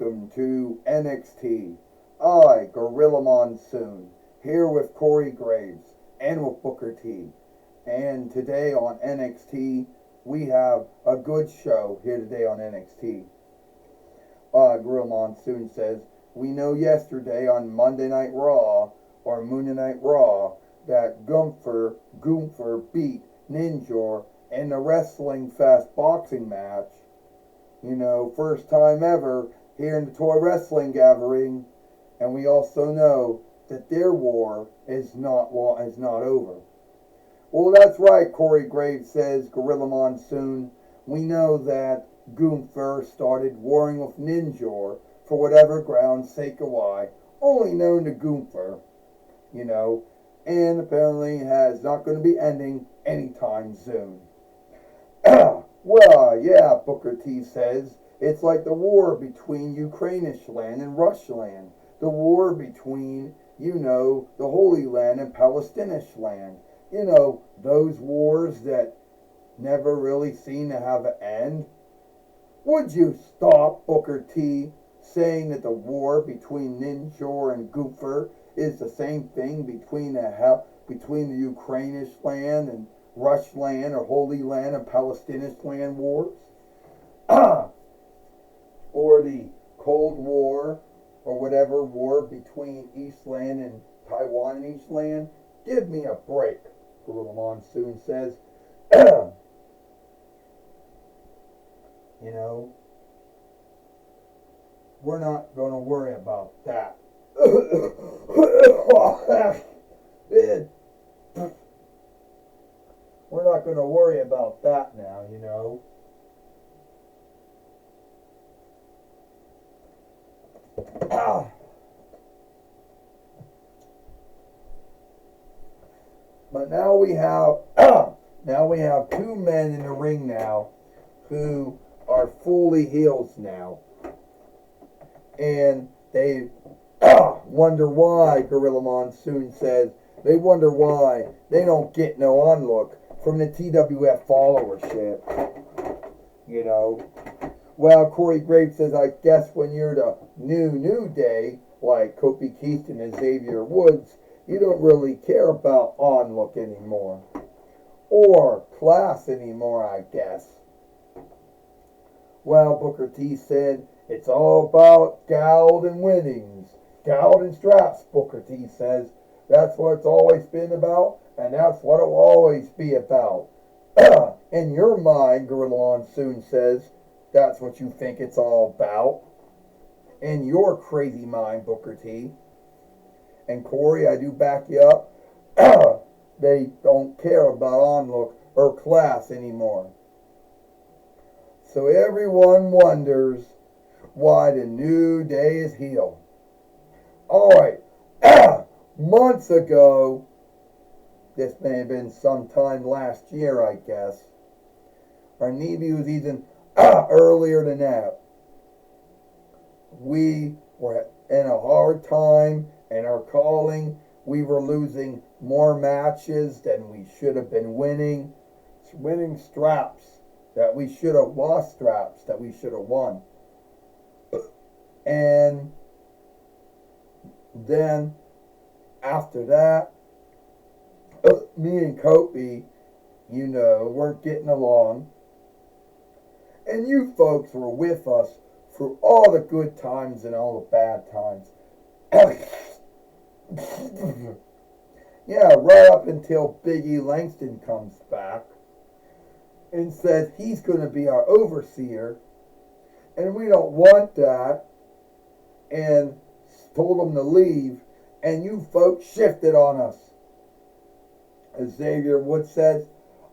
welcome to NXT. I, Gorilla Monsoon, here with Corey Graves and with Booker T. And today on NXT, we have a good show here today on NXT. Gorilla Monsoon says, we know yesterday on Monday Night Raw, or Monday Night Raw, that Gunther beat Ninja in the Wrestling Fest boxing match. You know, first time ever here in the Toy Wrestling Gathering. And we also know that their war is not over. Well, that's right, Corey Graves says, Gorilla Monsoon. We know that Gunther started warring with Ninja for whatever grounds sake of why, only known to Gunther, you know, and apparently has not going to be ending anytime soon. Well, yeah, Booker T says, it's like the war between Ukrainish land and Russian. The war between, you know, the Holy Land and Palestinian land. You know, those wars that never really seem to have an end. Would you stop, Booker T, saying that the war between Ninja and Gunther is the same thing between the Ukrainish land and Rush land or Holy Land and Palestinian land wars? Or the Cold War or whatever war between Eastland and Taiwan and Eastland? Give me a break, Gorilla Monsoon says. You know, we're not going to worry about that. We're not going to worry about that now, you know. But now we have two men in the ring now who are fully heels now. And they wonder why, Gorilla Monsoon says, they wonder why they don't get no onlook from the TWF followership. You know. Well, Corey Graves says, I guess when you're the new day, like Kofi Kingston and Xavier Woods, you don't really care about onlook anymore. Or class anymore, I guess. Well, Booker T said, it's all about gold and winnings. Gold and straps, Booker T says. That's what it's always been about, and that's what it will always be about. In your mind, Gorilla Monsoon says, that's what you think it's all about. In your crazy mind, Booker T. And Corey, I do back you up. They don't care about onlook or class anymore. So everyone wonders why the New Day is heel. Alright, months ago, this may have been sometime last year, I guess, or maybe it was even earlier than that. We were in a hard time in our calling. We were losing more matches than we should have been winning. Winning straps that we should have lost, straps that we should have won. And then after that, me and Kofi, you know, weren't getting along. And you folks were with us through all the good times and all the bad times. Yeah, right up until Big E Langston comes back and says he's going to be our overseer. And we don't want that. And told him to leave. And you folks shifted on us. As Xavier Woods says,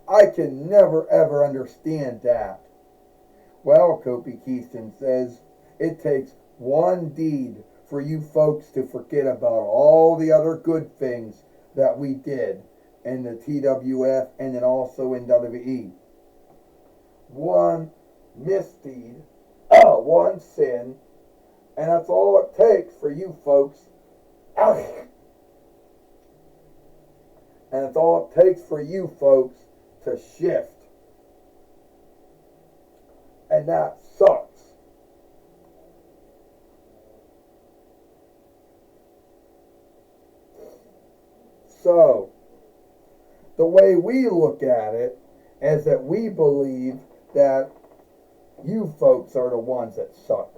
I can never ever understand that. Well, Kofi Kingston says, it takes one deed for you folks to forget about all the other good things that we did in the TWF and then also in WWE. One misdeed, one sin, and that's all it takes for you folks. And it's all it takes for you folks to shift. And that sucks. the way we look at it is that we believe that you folks are the ones that suck.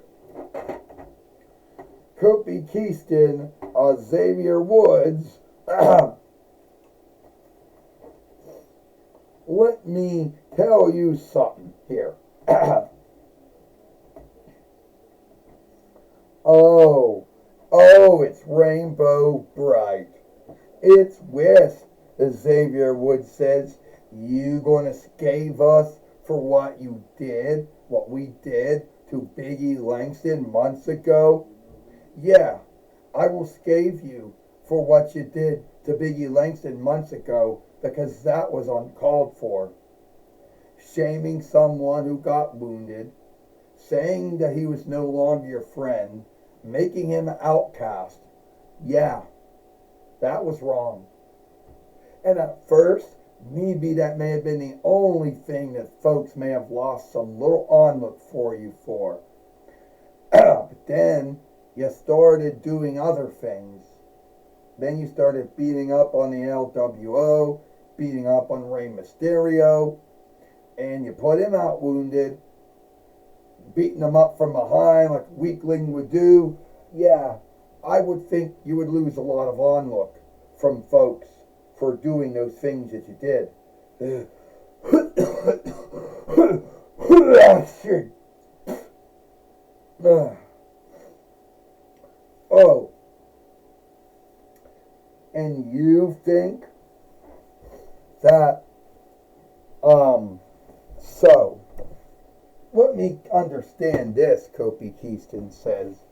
Kofi Keaston, Xavier Woods, let me tell you something here. Oh, it's Rainbow Bright. It's Wisp, Xavier Woods says. You gonna scathe us for what we did to Biggie Langston months ago? Yeah, I will scathe you for what you did to Biggie Langston months ago because that was uncalled for. Shaming someone who got wounded, saying that he was no longer your friend, making him an outcast. Yeah, that was wrong. And at first, maybe that may have been the only thing that folks may have lost some little onlook for you for. But then you started doing other things. Then you started beating up on the LWO, beating up on Rey Mysterio, and you put him out wounded, beating him up from behind like a weakling would do. Yeah, I would think you would lose a lot of onlook from folks for doing those things that you did. Oh, and you think that, so, let me understand this, Kofi Keaston says.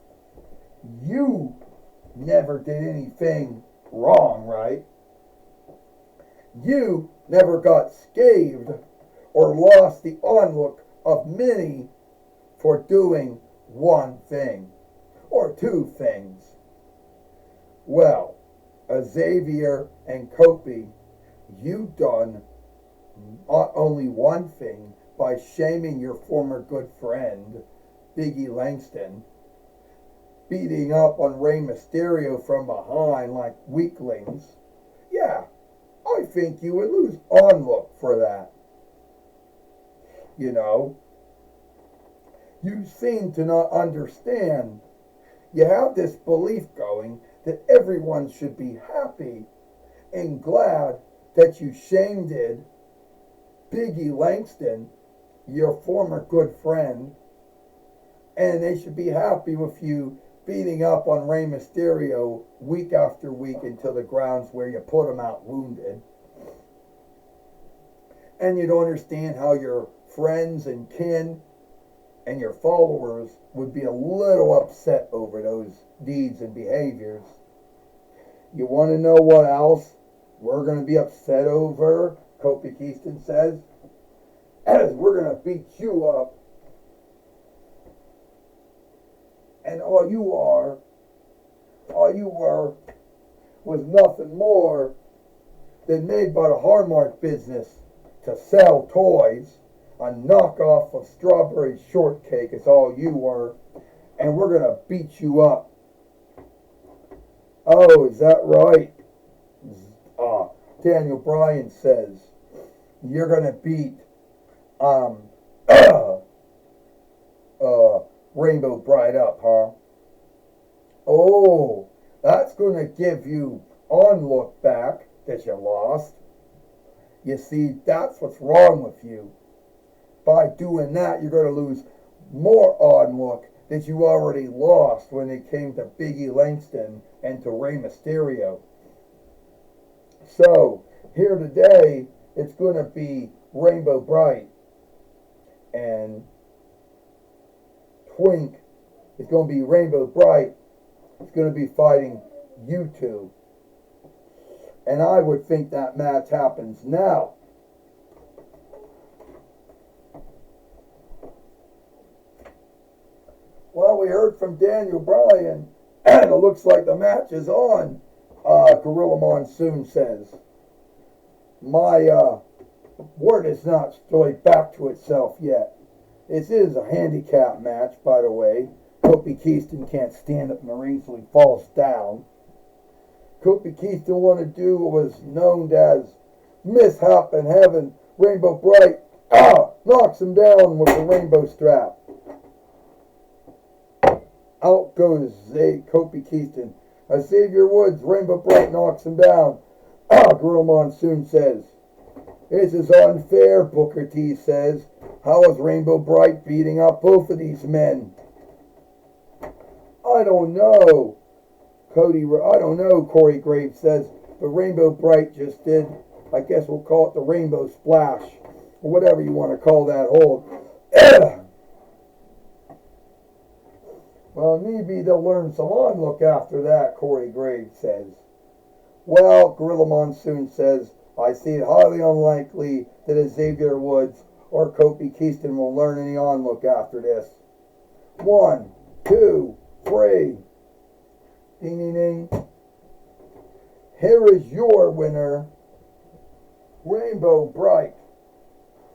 You never did anything wrong, right? You never got scathed or lost the onlook of many for doing one thing or two things. Well, Xavier and Kofi, you done not only one thing by shaming your former good friend, Biggie Langston, beating up on Rey Mysterio from behind like weaklings. Yeah, I think you would lose onlook for that. You know, you seem to not understand. You have this belief going that everyone should be happy and glad that you shamed Biggie Langston, your former good friend, and they should be happy with you beating up on Rey Mysterio week after week until the grounds where you put him out wounded. And you don't understand how your friends and kin and your followers would be a little upset over those deeds and behaviors. You want to know what else we're going to be upset over? Kofi Keaston says, as we're going to beat you up, and all you were was nothing more than made by the Hallmark business to sell toys. A knockoff of Strawberry Shortcake is all you were, and we're going to beat you up. Oh, is that right? Daniel Bryan says, you're going to beat Rainbow Bright up, huh? Oh, that's going to give you onlook back that you lost. You see, that's what's wrong with you. By doing that, you're going to lose more onlook that you already lost when it came to Biggie Langston and to Rey Mysterio. So, here today, it's going to be Rainbow Bright and Twink. It's going to be Rainbow Bright. It's going to be fighting you two. And I would think that match happens now. Well, we heard from Daniel Bryan, and it looks like the match is on, Gorilla Monsoon says. My word is not really back to itself yet. This is a handicap match, by the way. Kofi Keaston can't stand up in the ring, so he falls down. Kofi Keaston wanted to do what was known as mishap in heaven. Rainbow Bright knocks him down with the rainbow strap. Out goes Kofi Kingston. Xavier Woods, Rainbow Bright knocks him down. Gorilla Monsoon says, "This is unfair," Booker T says. "How is Rainbow Bright beating up both of these men?" I don't know. Corey Graves says, but Rainbow Bright just did, I guess we'll call it the Rainbow Splash, or whatever you want to call that hold. Well, maybe they'll learn some onlook after that, Corey Graves says. Well, Gorilla Monsoon says, "I see it highly unlikely that Xavier Woods or Kofi Kingston will learn any onlook after this." 1, 2, 3. Ding, ding, ding. Here is your winner, Rainbow Bright.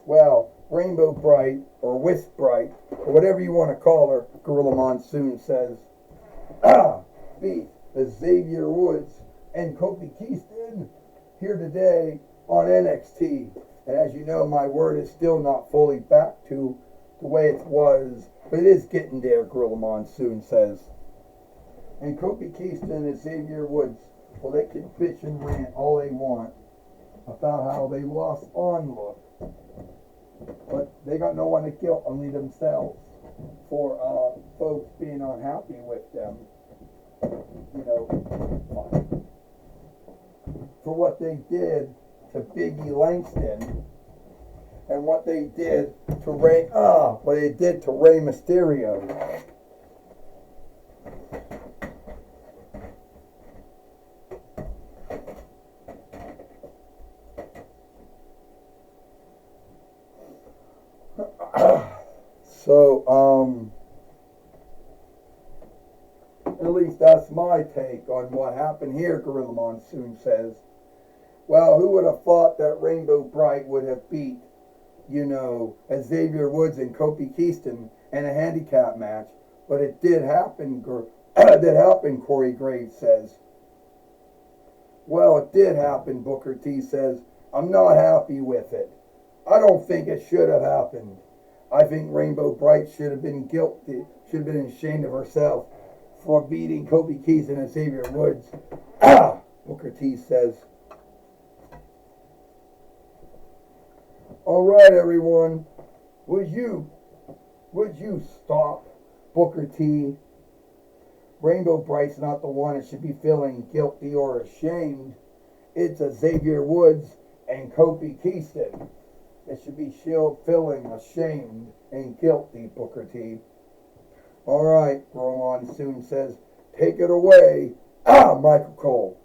Well, Rainbow Bright, or Wisp Bright, or whatever you want to call her, Gorilla Monsoon says, beat Xavier Woods and Kofi Kingston here today on NXT. And as you know, my word is still not fully back to the way it was, but it is getting there, Gorilla Monsoon says. And Kofi Kingston and Xavier Woods, well, they can bitch and rant all they want about how they lost onlook, but they got no one to guilt, only themselves, for folks being unhappy with them, for what they did to Biggie Langston and what they did to Rey Mysterio. So, at least that's my take on what happened here, Gorilla Monsoon says. Well, who would have thought that Rainbow Bright would have beat, Xavier Woods and Kofi Kingston in a handicap match? But it did happen, Corey Graves says. Well, it did happen, Booker T says. I'm not happy with it. I don't think it should have happened. I think Rainbow Bright should have been ashamed of herself for beating Kofi Kingston and Xavier Woods. Booker T says. All right, everyone. Would you stop, Booker T? Rainbow Bright's not the one that should be feeling guilty or ashamed. It's Xavier Woods and Kofi Kingston that should be feeling ashamed and guilty, Booker T. All right, Gorilla Monsoon says, take it away. Michael Cole.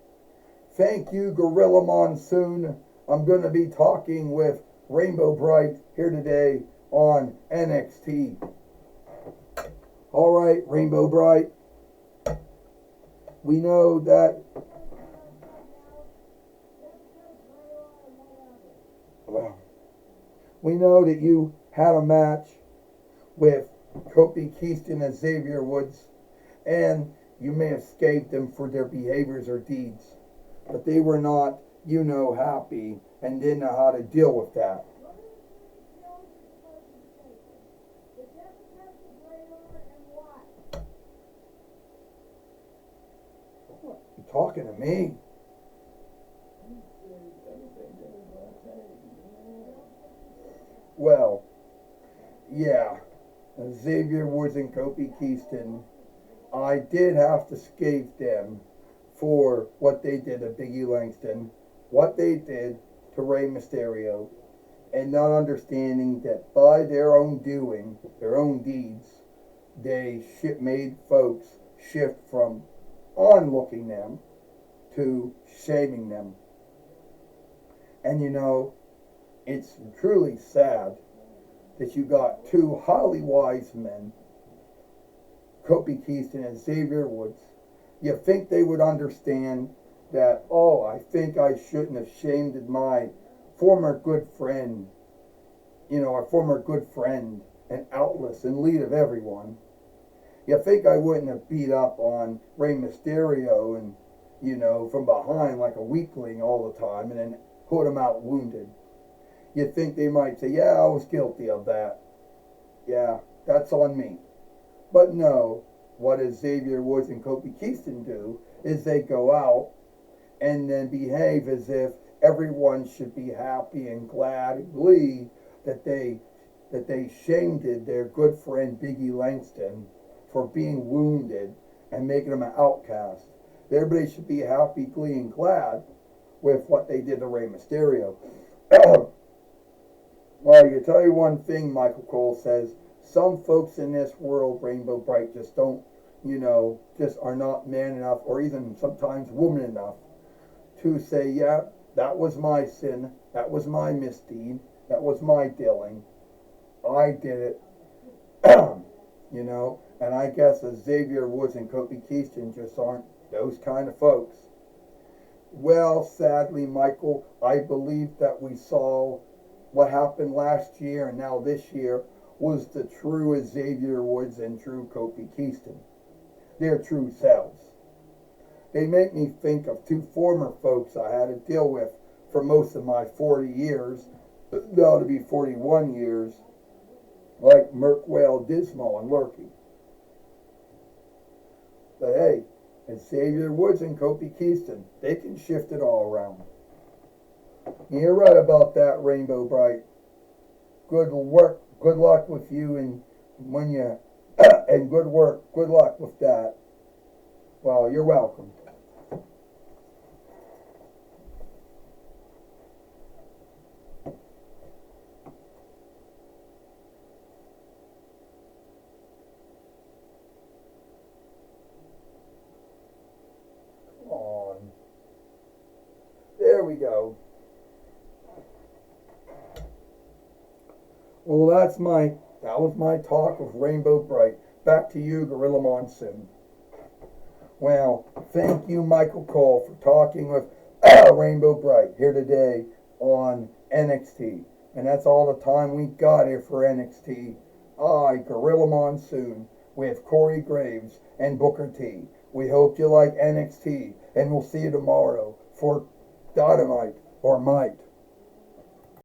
Thank you, Gorilla Monsoon. I'm going to be talking with Rainbow Bright here today on NXT. All right, Rainbow Bright. We know that you had a match with Kofi Kingston and Xavier Woods, and you may have escaped them for their behaviors or deeds, but they were not, happy and didn't know how to deal with that. You talking to me? Well, yeah, Xavier Woods and Kofi Kingston, I did have to escape them for what they did to Biggie Langston, what they did to Rey Mysterio, and not understanding that by their own doing, their own deeds, they made folks shift from onlooking them to shaming them. And it's truly sad that you got two highly wise men, Kofi Kingston and Xavier Woods. You think they would understand that, I think I shouldn't have shamed my former good friend, our former good friend and outlet and lead of everyone. You think I wouldn't have beat up on Rey Mysterio and, from behind like a weakling all the time, and then put him out wounded. You'd think they might say, yeah, I was guilty of that. Yeah, that's on me. But no, what does Xavier Woods and Kofi Kingston do is they go out and then behave as if everyone should be happy and glad and glee that they shamed their good friend Biggie Langston for being wounded and making him an outcast. Everybody should be happy, glee, and glad with what they did to Rey Mysterio. Well, you tell you one thing, Michael Cole says, some folks in this world, Rainbow Bright, just don't, just are not man enough or even sometimes woman enough to say, yeah, that was my sin, that was my misdeed, that was my dealing. I did it, and I guess Xavier Woods and Kofi Kingston just aren't those kind of folks. Well, sadly, Michael, I believe that we saw what happened last year and now this year was the true Xavier Woods and true Kofi Kingston. Their true selves. They make me think of two former folks I had to deal with for most of my 40 years, now to be 41 years, like Merkwell, Dismal, and Lurky. But hey, and Xavier Woods and Kofi Kingston, they can shift it all around. You're right about that, Rainbow Bright. Good work, good luck with you, and when you and good work, good luck with that. Well, you're welcome. Come on. There we go. Well, that was my talk of Rainbow Bright. Back to you, Gorilla Monsoon. Well, thank you, Michael Cole, for talking with Rainbow Bright here today on NXT. And that's all the time we got here for NXT. I, Gorilla Monsoon, with Corey Graves and Booker T. We hope you like NXT, and we'll see you tomorrow for Dynamite or Might.